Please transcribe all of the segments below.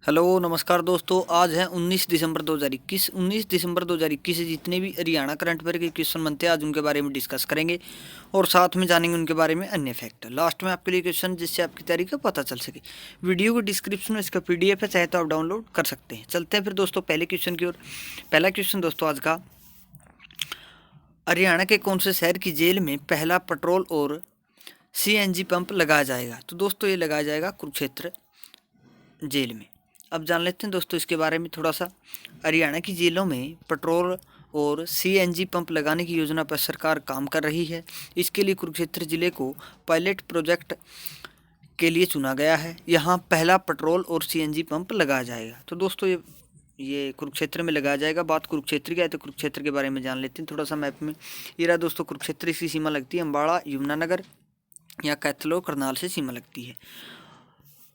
Hello नमस्कार दोस्तों। आज है 19 दिसंबर 2021। 19 दिसंबर 2021 से जितने भी हरियाणा करंट अफेयर के क्वेश्चन बनते हैं आज उनके बारे में डिस्कस करेंगे और साथ में जानेंगे उनके बारे में अन्य फैक्टर। लास्ट में आपके लिए क्वेश्चन जिससे आपकी तैयारी का पता चल सके। वीडियो के डिस्क्रिप्शन में इसका पीडीएफ है, चाहे तो आप डाउनलोड कर सकते हैं। चलते हैं फिर दोस्तों पहले क्वेश्चन की ओर। पहला क्वेश्चन दोस्तों आज का, हरियाणा के कौन से शहर की जेल में पहला पेट्रोल और सीएनजी पंप लगाया जाएगा? तो दोस्तों ये लगाया जाएगा कुरुक्षेत्र जेल में। अब जान लेते हैं दोस्तों इसके बारे में थोड़ा सा। हरियाणा की जेलों में पेट्रोल और सीएनजी पंप लगाने की योजना पर सरकार काम कर रही है। इसके लिए कुरुक्षेत्र जिले को पायलट प्रोजेक्ट के लिए चुना गया है। यहाँ पहला पेट्रोल और सीएनजी पंप लगाया जाएगा। तो दोस्तों ये कुरुक्षेत्र में लगाया जाएगा। बात कुरुक्षेत्र की है तो कुरुक्षेत्र के बारे में जान लेते हैं थोड़ा सा मैप में। ये रहा दोस्तों कुरुक्षेत्र, इसकी सीमा लगती है अम्बाड़ा, यमुनानगर या कैथलो, करनाल से सीमा लगती है।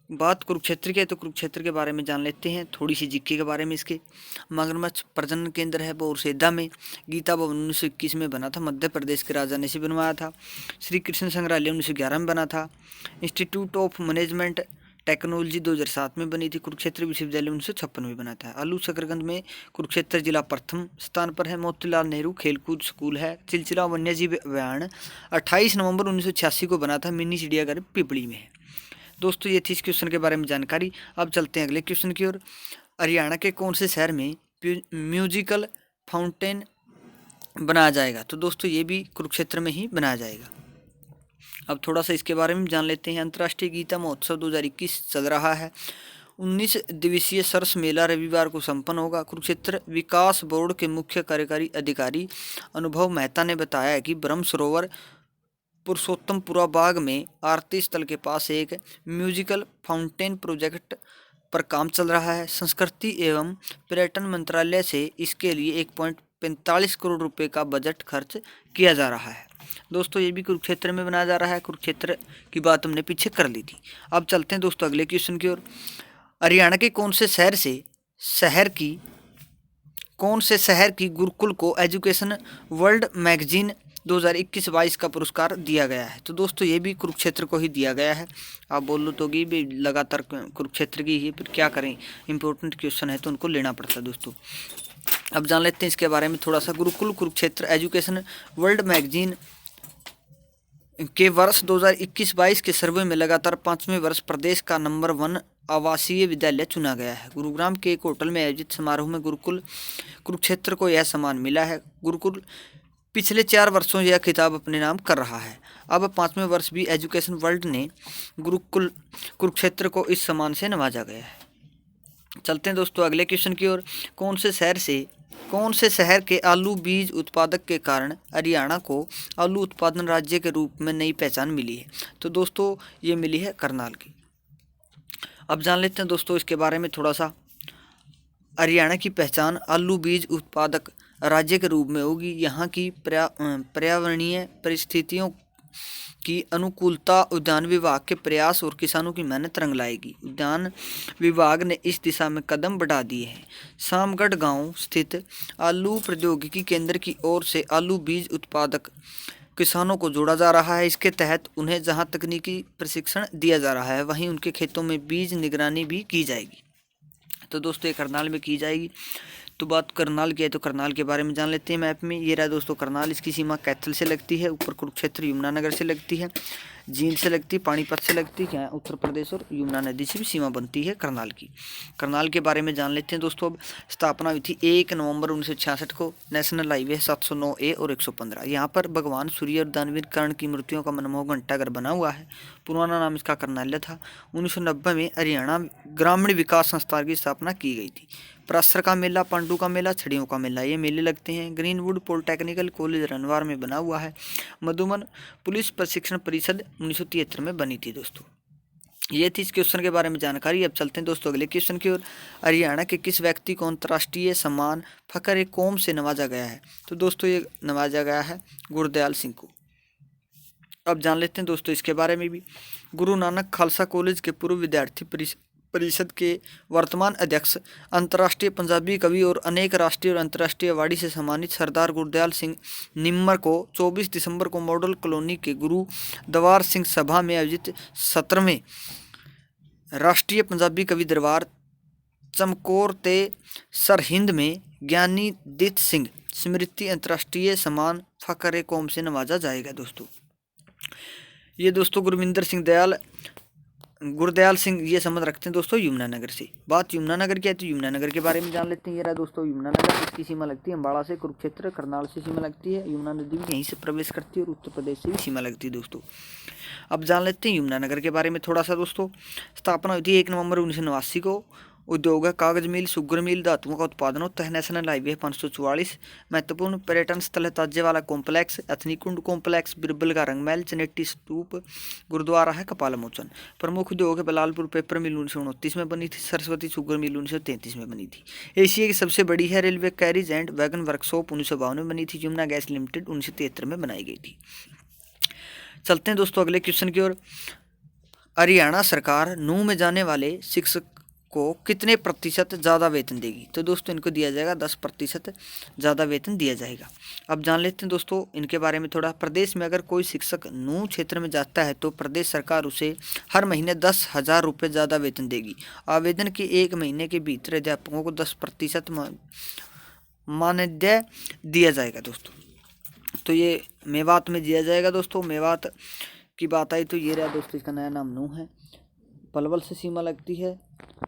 बात कुरुक्षेत्र की है तो कुरुक्षेत्र के बारे में जान लेते हैं थोड़ी सी जीके के बारे में। इसके मगरमच्छ प्रजनन केंद्र है वो सेधा में। गीता भवन 1921 में बना था, मध्य प्रदेश के राजा ने इसे बनवाया था। श्री कृष्ण संग्रहालय 1911 में बना था। इंस्टीट्यूट ऑफ मैनेजमेंट टेक्नोलॉजी 2007 में बनी थी। कुरुक्षेत्र विश्वविद्यालय 1956 में बना था। आलू शकरकंद में कुरुक्षेत्र जिला प्रथम स्थान पर है। मोतीलाल नेहरू खेलकूद स्कूल है। चिलचिला वन्यजीव अभ्यारण्य 28 नवंबर 1986 को बना था। मिनी चिड़ियाघर पिपली में है। दोस्तों ये थी इस क्वेश्चन के बारे में जानकारी। अब चलते हैं अगले क्वेश्चन की ओर। हरियाणा के कौन से शहर में म्यूजिकल फाउंटेन बनाया जाएगा? तो दोस्तों ये भी कुरुक्षेत्र में ही बनाया जाएगा। अब थोड़ा सा इसके बारे में जान लेते हैं। अंतर्राष्ट्रीय गीता महोत्सव 2021 चल रहा है। 19 दिवसीय सरस मेला रविवार को संपन्न होगा। कुरुक्षेत्र विकास बोर्ड के मुख्य कार्यकारी अधिकारी अनुभव मेहता ने बताया कि ब्रह्म सरोवर पुरुषोत्तमपुरा बाग में आरती स्थल के पास एक म्यूजिकल फाउंटेन प्रोजेक्ट पर काम चल रहा है। संस्कृति एवं पर्यटन मंत्रालय से इसके लिए 1.45 करोड़ रुपए का बजट खर्च किया जा रहा है। दोस्तों ये भी कुरुक्षेत्र में बनाया जा रहा है। कुरुक्षेत्र की बात हमने पीछे कर ली थी। अब चलते हैं दोस्तों अगले क्वेश्चन की ओर। हरियाणा के कौन से शहर की गुरुकुल को एजुकेशन वर्ल्ड मैगजीन 2021-22 का पुरस्कार दिया गया है? तो दोस्तों ये भी कुरुक्षेत्र को ही दिया गया है। आप बोल लो तो भी लगातार कुरुक्षेत्र की ही, फिर क्या करें, इंपॉर्टेंट क्वेश्चन है तो उनको लेना पड़ता है दोस्तों। अब जान लेते हैं इसके बारे में थोड़ा सा। Gurukul Kurukshetra education world magazine के वर्ष 2021-22 के सर्वे में लगातार 5वें वर्ष प्रदेश का नंबर 1 आवासीय विद्यालय चुना गया है। गुरुग्राम के एक होटल में आयोजित समारोह में गुरुकुल कुरुक्षेत्र को यह सम्मान मिला है। गुरुकुल पिछले 4 वर्षों यह खिताब अपने नाम कर रहा है। अब 5वें वर्ष भी एजुकेशन वर्ल्ड ने गुरुकुल कुरुक्षेत्र को इस सम्मान से नवाजा गया है। चलते हैं दोस्तों अगले क्वेश्चन की ओर। कौन से शहर के आलू बीज उत्पादक के कारण हरियाणा को आलू उत्पादन राज्य के रूप में नई पहचान मिली है? तो दोस्तों ये मिली है करनाल की। अब जान लेते हैं दोस्तों इसके बारे में थोड़ा सा। हरियाणा की पहचान आलू बीज उत्पादक राज्य के रूप में होगी। यहाँ की पर्यावरणीय परिस्थितियों की अनुकूलता उद्यान विभाग के प्रयास और किसानों की मेहनत रंग लाएगी। उद्यान विभाग ने इस दिशा में कदम बढ़ा दिए हैं। सामगढ़ गांव स्थित आलू प्रौद्योगिकी केंद्र की ओर से आलू बीज उत्पादक किसानों को जोड़ा जा रहा है। इसके तहत उन्हें जहां तकनीकी प्रशिक्षण दिया जा रहा है वहीं उनके खेतों में बीज निगरानी भी की जाएगी। तो दोस्तों ये करनाल में की जाएगी। तो बात करनाल की है तो करनाल के बारे में जान लेते हैं मैप में। ये रहा दोस्तों करनाल, इसकी सीमा कैथल से लगती है। ऊपर कुरुक्षेत्र यमुनानगर से लगती है, जींद से लगती है, पानीपत से लगती है, उत्तर प्रदेश और यमुना नदी से भी सीमा बनती है करनाल की। करनाल के बारे में जान लेते हैं दोस्तों। अब स्थापना हुई थी 1 नवंबर 1966 को। नेशनल हाईवे 709A और 115। यहाँ पर भगवान सूर्य और दानवीर कर्ण की मूर्तियों का मनमोहक घंटाघर बना हुआ है। पुराना नाम इसका करनाल्य था। 1990 में हरियाणा ग्रामीण विकास संस्थान की स्थापना की गई थी। परासर का मेला, पांडु का मेला, छड़ियों का मेला, ये मेले लगते हैं। ग्रीनवुड पॉलिटेक्निकल कॉलेज रनवार में बना हुआ है। मधुबन पुलिस प्रशिक्षण परिषद 1973 में बनी थी दोस्तों। ये थी इस क्वेश्चन के बारे में जानकारी। अब चलते हैं दोस्तों अगले क्वेश्चन की ओर। हरियाणा के किस व्यक्ति को अंतर्राष्ट्रीय सम्मान फखर कौम से नवाजा गया है? तो दोस्तों ये नवाजा गया है गुरदयाल सिंह को। अब जान लेते हैं दोस्तों इसके बारे में भी। गुरु नानक खालसा कॉलेज के पूर्व विद्यार्थी परिषद के वर्तमान अध्यक्ष, अंतर्राष्ट्रीय पंजाबी कवि और अनेक राष्ट्रीय और अंतर्राष्ट्रीय अवार्डी से सम्मानित सरदार गुरदयाल सिंह निम्मर को 24 दिसंबर को मॉडल कॉलोनी के गुरु दवार सिंह सभा में आयोजित 17वें राष्ट्रीय पंजाबी कवि दरबार चमकौर ते सरहिंद में ज्ञानी दीत सिंह स्मृति अंतर्राष्ट्रीय सम्मान फखरे कौम से नवाजा जाएगा दोस्तों। ये दोस्तों गुरदयाल सिंह ये संबंध रखते हैं दोस्तों यमुनानगर से। बात यमुनानगर की है तो यमुनानगर के बारे में जान लेते हैं। ये रहा दोस्तों यमुनानगर, इसकी सीमा लगती है अम्बाड़ा से, कुरुक्षेत्र करनाल से सीमा लगती है, यमुना नदी भी यहीं से प्रवेश करती है और उत्तर प्रदेश से भी सीमा लगती है दोस्तों। अब जान लेते हैं यमुनानगर के बारे में थोड़ा सा दोस्तों। स्थापना हुई थी 1 नवंबर 1989 को। उद्योग है कागज मिल, शुगर मिल, धातुओं का उत्पादन होता है। National highway 544। महत्वपूर्ण पर्यटन स्थल है ताजेवाला कॉम्प्लेक्स, अथनीकुंड कॉम्प्लेक्स, बिरबल का रंग महल, चनेटी स्तूप, गुरुद्वारा है कपाल मोचन। प्रमुख उद्योग है बलालपुर पेपर मिल 1929 में बनी थी, सरस्वती शुगर मिल 1933 में बनी थी। एशिया की सबसे बड़ी है railway carriage and wagon workshop 1952 में बनी थी। यमुना गैस लिमिटेड 1973 में बनाई गई थी। चलते हैं दोस्तों अगले क्वेश्चन की ओर। हरियाणा सरकार नूंह में जाने वाले शिक्षक को कितने प्रतिशत ज़्यादा वेतन देगी? तो दोस्तों इनको दिया जाएगा 10% ज़्यादा वेतन दिया जाएगा। अब जान लेते हैं दोस्तों इनके बारे में थोड़ा। प्रदेश में अगर कोई शिक्षक नूंह क्षेत्र में जाता है तो प्रदेश सरकार उसे हर महीने 10,000 रुपये ज़्यादा वेतन देगी। आवेदन के 1 महीने के भीतर अध्यापकों को 10% मानदेय दिया जाएगा दोस्तों। तो ये मेवात में दिया जाएगा दोस्तों। मेवात की बात आई तो ये रहा दोस्तों, इसका नया नाम नूंह है। पलवल से सीमा लगती है,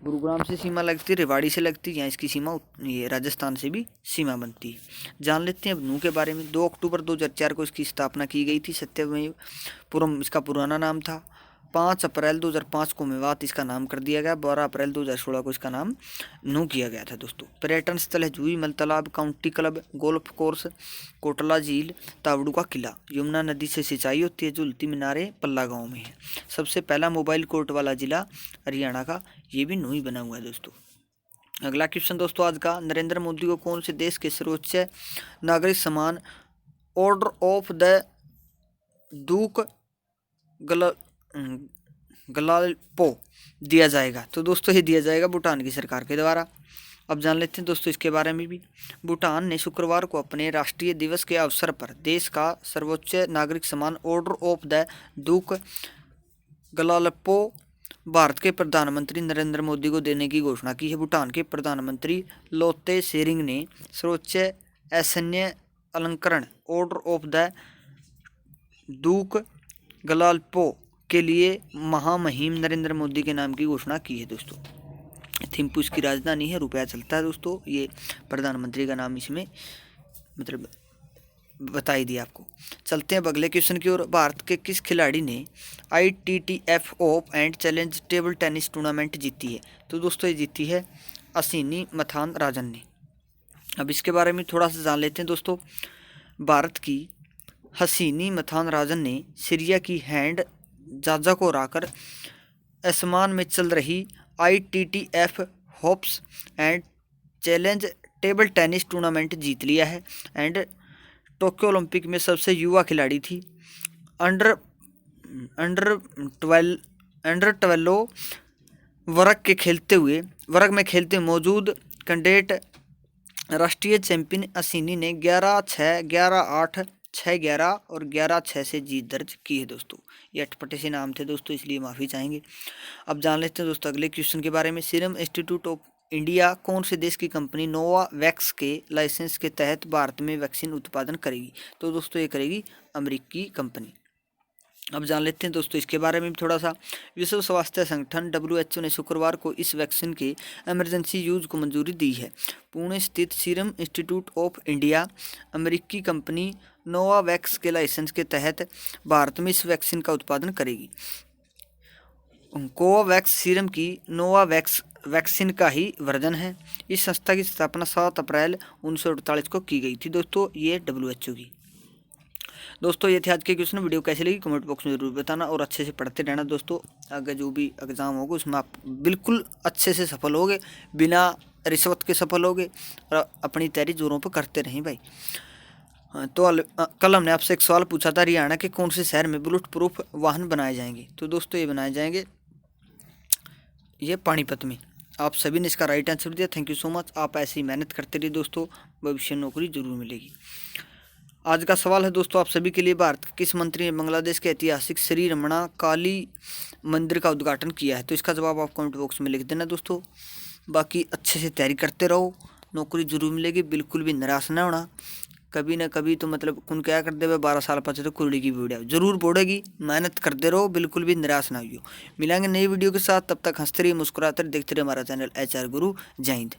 गुरुग्राम से सीमा लगती है, रेवाड़ी से लगती है, यहाँ इसकी सीमा ये राजस्थान से भी सीमा बनती है। जान लेते हैं अब नूंह के बारे में। 2 अक्टूबर 2004 को इसकी स्थापना की गई थी। सत्यमेव पुरम इसका पुराना नाम था। 5 अप्रैल 2005 को मेवात इसका नाम कर दिया गया। 12 अप्रैल 2016 को इसका नाम नूंह किया गया था दोस्तों। पर्यटन स्थल है जूही मल तालाब, county club, golf course, Kotla झील, तावड़ू का किला। यमुना नदी से सिंचाई होती है। झूलती मीनारे पल्ला गाँव में है। सबसे पहला मोबाइल कोर्ट वाला जिला हरियाणा का ये भी नूंह ही बना हुआ है दोस्तों। अगला क्वेश्चन दोस्तों आज का। नरेंद्र मोदी को कौन से देश के सर्वोच्च नागरिक सम्मान ऑर्डर ऑफ द डूक गलाल्पो दिया जाएगा? तो दोस्तों ये दिया जाएगा भूटान की सरकार के द्वारा। अब जान लेते हैं दोस्तों इसके बारे में भी। भूटान ने शुक्रवार को अपने राष्ट्रीय दिवस के अवसर पर देश का सर्वोच्च नागरिक सम्मान ऑर्डर ऑफ द डूक गलाल्पो भारत के प्रधानमंत्री नरेंद्र मोदी को देने की घोषणा की है। भूटान के प्रधानमंत्री लोते शेरिंग ने सर्वोच्च असैन्य अलंकरण ऑर्डर ऑफ द डूक गलाल्पो के लिए महामहिम नरेंद्र मोदी के नाम की घोषणा की है दोस्तों। थिम्पू इसकी राजधानी है। रुपया चलता है दोस्तों। ये प्रधानमंत्री का नाम इसमें मतलब बताई दिया आपको। चलते हैं अगले क्वेश्चन की ओर। भारत के किस खिलाड़ी ने ITTF op and challenge table tennis tournament जीती है? तो दोस्तों ये जीती है असिनी मथान राजन ने। अब इसके बारे में थोड़ा सा जान लेते हैं दोस्तों। भारत की हसीनी मथान राजन ने सीरिया की हैंड जाजा को हराकर आसमान में चल रही ITTF hopes and challenge table tennis tournament जीत लिया है। एंड टोक्यो ओलंपिक में सबसे युवा खिलाड़ी थी। अंडर 12 वर्ग में खेलते मौजूद कैंडिडेट राष्ट्रीय चैंपियन असिनी ने 11-6, 11-8, 6-11 और 11-6 से जीत दर्ज की है दोस्तों। ये अटपटे से नाम थे दोस्तों, इसलिए माफ़ी चाहेंगे। अब जान लेते हैं दोस्तों अगले क्वेश्चन के बारे में। सीरम इंस्टीट्यूट ऑफ इंडिया कौन से देश की कंपनी नोवावैक्स के लाइसेंस के तहत भारत में वैक्सीन उत्पादन करेगी? तो दोस्तों ये करेगी अमेरिकी कंपनी। अब जान लेते हैं दोस्तों इसके बारे में भी थोड़ा सा। विश्व स्वास्थ्य संगठन WHO ने शुक्रवार को इस वैक्सीन के इमरजेंसी यूज को मंजूरी दी है। पुणे स्थित सीरम इंस्टीट्यूट ऑफ इंडिया अमेरिकी कंपनी नोवावैक्स के लाइसेंस के तहत भारत में इस वैक्सीन का उत्पादन करेगी। कोवावैक्स सीरम की नोवावैक्स वैक्सीन का ही वर्जन है। इस संस्था की स्थापना 7 अप्रैल 1948 को की गई थी दोस्तों। ये WHO की। दोस्तों ये थे आज के क्वेश्चन। वीडियो कैसी लगी कमेंट बॉक्स में जरूर बताना और अच्छे से पढ़ते रहना दोस्तों। अगर जो भी एग्ज़ाम होगा उसमें आप बिल्कुल अच्छे से सफल होगे, बिना रिश्वत के सफल होगे और अपनी तैयारी जोरों पर करते रहें भाई। तो कल हमने आपसे एक सवाल पूछा था, हरियाणा के कौन से शहर में बुलेट प्रूफ वाहन बनाए जाएंगे? तो दोस्तों ये बनाए जाएंगे ये पानीपत में। आप सभी ने इसका राइट आंसर दिया। Thank you so much. आप ऐसे ही मेहनत करते रहिए दोस्तों, भविष्य में नौकरी जरूर मिलेगी। आज का सवाल है दोस्तों आप सभी के लिए। भारत के किस मंत्री ने बांग्लादेश के ऐतिहासिक श्री रमणा काली मंदिर का उद्घाटन किया है? तो इसका जवाब आप कमेंट बॉक्स में लिख देना दोस्तों। बाकी अच्छे से तैयारी करते रहो, नौकरी जरूर मिलेगी, बिल्कुल भी निराश ना होना। कभी ना कभी तो मतलब कौन क्या कर दे 12 साल पचे तो कुड़ी की वीडियो जरूर बोड़ेगी। मेहनत करते रहो, बिल्कुल भी निराश ना हो। मिलेंगे नई वीडियो के साथ, तब तक हंसते रहिए, मुस्कुराते रहिए, देखते रहिए हमारा चैनल HR गुरु। जय हिंद।